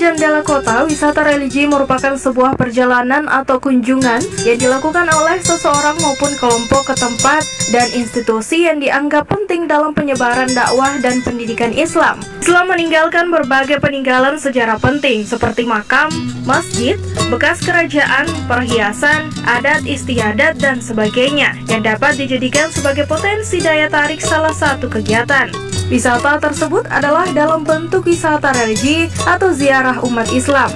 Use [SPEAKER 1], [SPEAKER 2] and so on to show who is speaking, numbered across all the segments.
[SPEAKER 1] jendela kota, wisata religi merupakan sebuah perjalanan atau kunjungan yang dilakukan oleh seseorang maupun kelompok ke tempat dan institusi yang dianggap penting dalam penyebaran dakwah dan pendidikan Islam. Islam meninggalkan berbagai peninggalan sejarah penting seperti makam, masjid, bekas kerajaan, perhiasan, adat istiadat, dan sebagainya yang dapat dijadikan sebagai potensi daya tarik salah satu kegiatan. Wisata tersebut adalah dalam bentuk wisata religi atau ziarah umat Islam.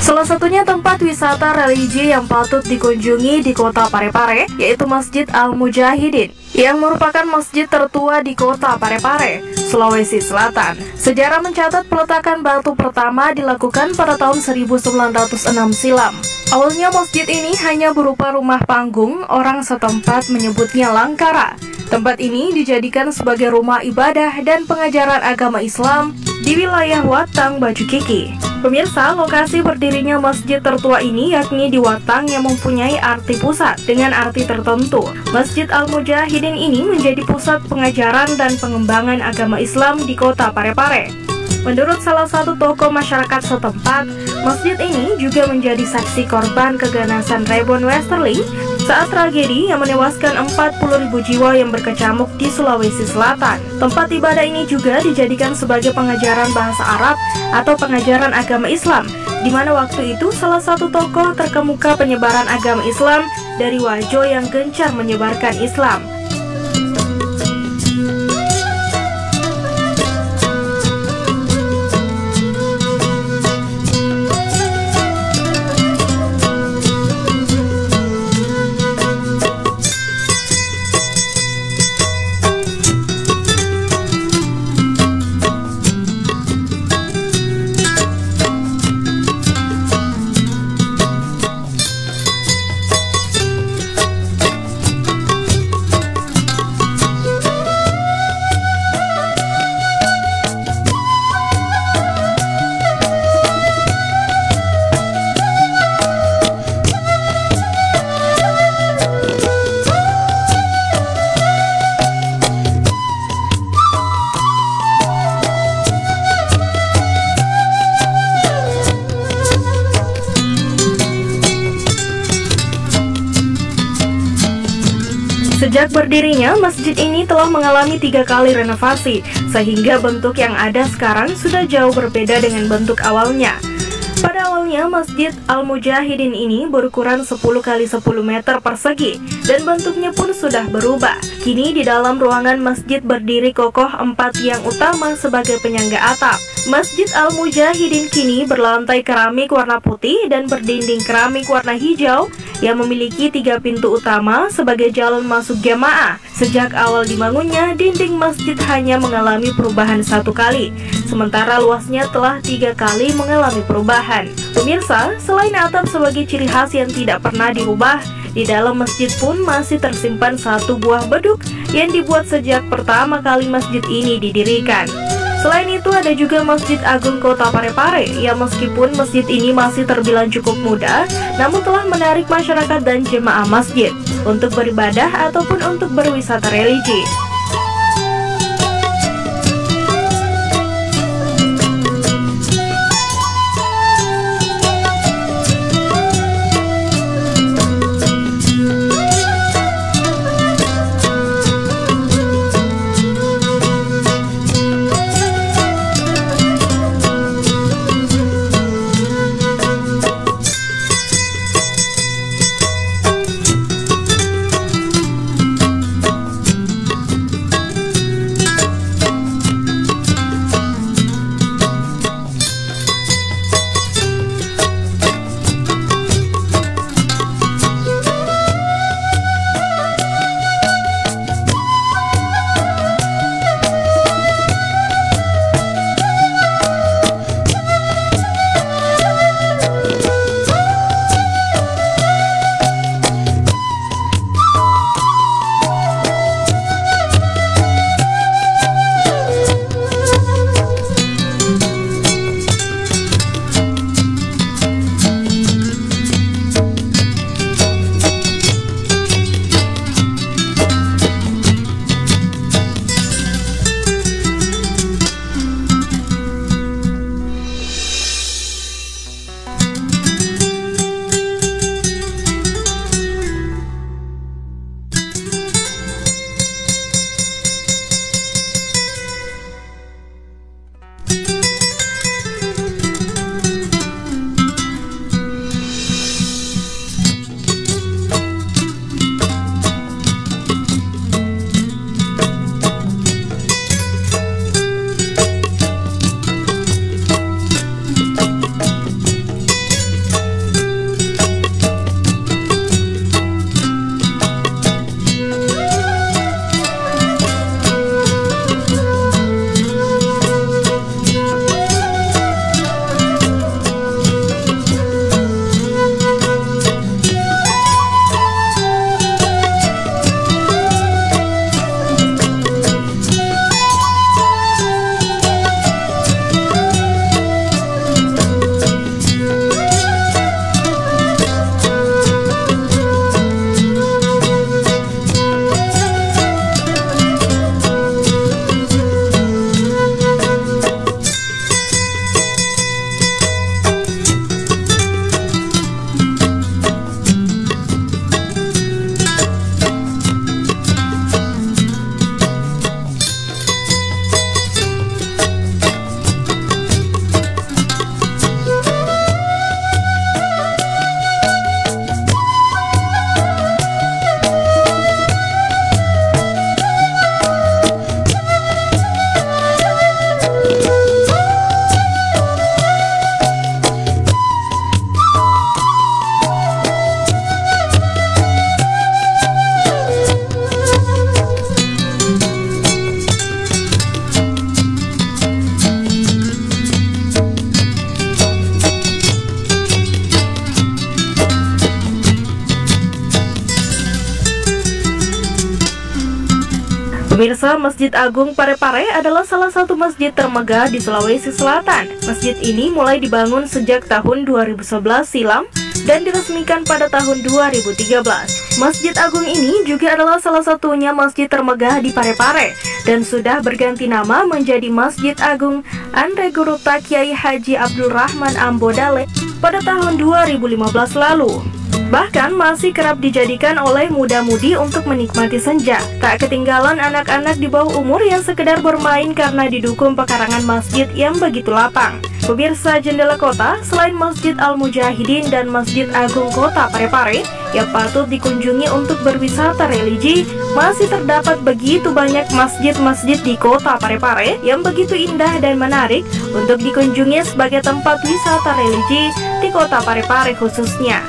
[SPEAKER 1] Salah satunya tempat wisata religi yang patut dikunjungi di kota Parepare, yaitu Masjid Al-Mujahidin, yang merupakan masjid tertua di kota Parepare, Sulawesi Selatan. Sejarah mencatat peletakan batu pertama dilakukan pada tahun 1906 silam. Awalnya masjid ini hanya berupa rumah panggung, orang setempat menyebutnya langkara. Tempat ini dijadikan sebagai rumah ibadah dan pengajaran agama Islam di wilayah Watang, Baju Kiki. Pemirsa, lokasi berdirinya masjid tertua ini yakni di Watang yang mempunyai arti pusat dengan arti tertentu. Masjid Al-Mujahidin ini menjadi pusat pengajaran dan pengembangan agama Islam di kota Parepare. Menurut salah satu tokoh masyarakat setempat, masjid ini juga menjadi saksi korban keganasan Rebon Westerling saat tragedi yang menewaskan 40.000 jiwa yang berkecamuk di Sulawesi Selatan. Tempat ibadah ini juga dijadikan sebagai pengajaran bahasa Arab atau pengajaran agama Islam, di mana waktu itu salah satu tokoh terkemuka penyebaran agama Islam dari Wajo yang gencar menyebarkan Islam. Sejak berdirinya, masjid ini telah mengalami 3 kali renovasi, sehingga bentuk yang ada sekarang sudah jauh berbeda dengan bentuk awalnya. Pada awalnya, Masjid Al-Mujahidin ini berukuran 10 x 10 meter persegi dan bentuknya pun sudah berubah. Kini di dalam ruangan masjid berdiri kokoh 4 tiang utama sebagai penyangga atap. Masjid Al-Mujahidin kini berlantai keramik warna putih dan berdinding keramik warna hijau yang memiliki 3 pintu utama sebagai jalan masuk jamaah. Sejak awal dibangunnya, dinding masjid hanya mengalami perubahan 1 kali, sementara luasnya telah 3 kali mengalami perubahan. Pemirsa, selain atap sebagai ciri khas yang tidak pernah dirubah, di dalam masjid pun masih tersimpan 1 buah beduk yang dibuat sejak pertama kali masjid ini didirikan. Selain itu ada juga Masjid Agung Kota Parepare yang meskipun masjid ini masih terbilang cukup muda, namun telah menarik masyarakat dan jemaah masjid untuk beribadah ataupun untuk berwisata religi. Pemirsa, Masjid Agung Parepare adalah salah satu masjid termegah di Sulawesi Selatan. Masjid ini mulai dibangun sejak tahun 2011 silam dan diresmikan pada tahun 2013. Masjid Agung ini juga adalah salah satunya masjid termegah di Parepare dan sudah berganti nama menjadi Masjid Agung Andre Guruta Kiai Haji Abdul Rahman Ambodale pada tahun 2015 lalu. Bahkan masih kerap dijadikan oleh muda-mudi untuk menikmati senja. Tak ketinggalan anak-anak di bawah umur yang sekedar bermain karena didukung pekarangan masjid yang begitu lapang. Pemirsa Jendela Kota, selain Masjid Al-Mujahidin dan Masjid Agung Kota Parepare yang patut dikunjungi untuk berwisata religi, masih terdapat begitu banyak masjid-masjid di Kota Parepare yang begitu indah dan menarik untuk dikunjungi sebagai tempat wisata religi di Kota Parepare khususnya.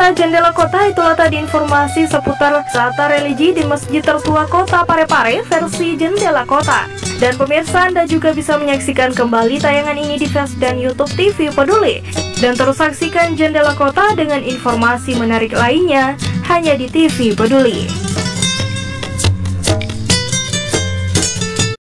[SPEAKER 1] Pemirsa Jendela Kota, itulah tadi informasi seputar wisata religi di Masjid Tertua Kota Parepare versi Jendela Kota. Dan pemirsa, Anda juga bisa menyaksikan kembali tayangan ini di Facebook dan YouTube TV Peduli. Dan terus saksikan Jendela Kota dengan informasi menarik lainnya hanya di TV Peduli.